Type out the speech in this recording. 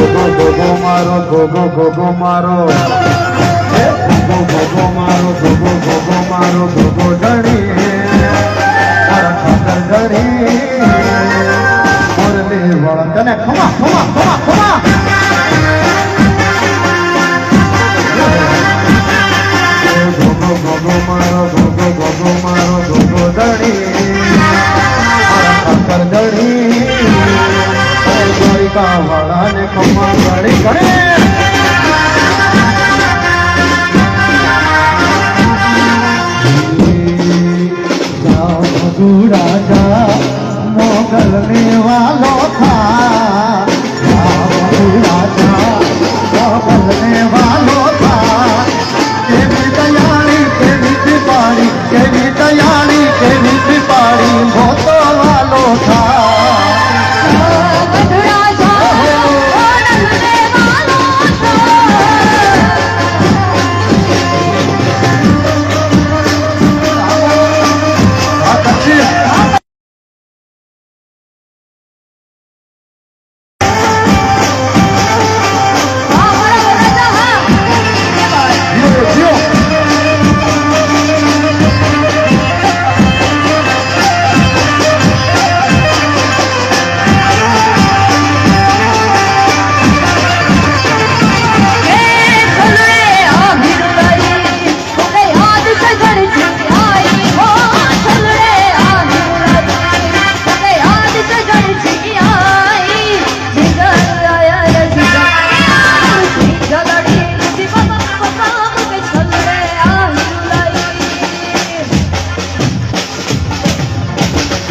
ગોગો મારો ગોગો ગોગો મારો ગોગો મારો ગોગો મારો ગોગો ધણી તારા ખાતર ધણી મોરલી વળ તને ખમા ખમા ખમા ખમા ગોગો મારો ગોગો મારો ગોગો ધણી તારા ખાતર ધણી દ્વારિકા વાળાને ખમા ગણી ગણે રાજા મોગલ ને વાલો થા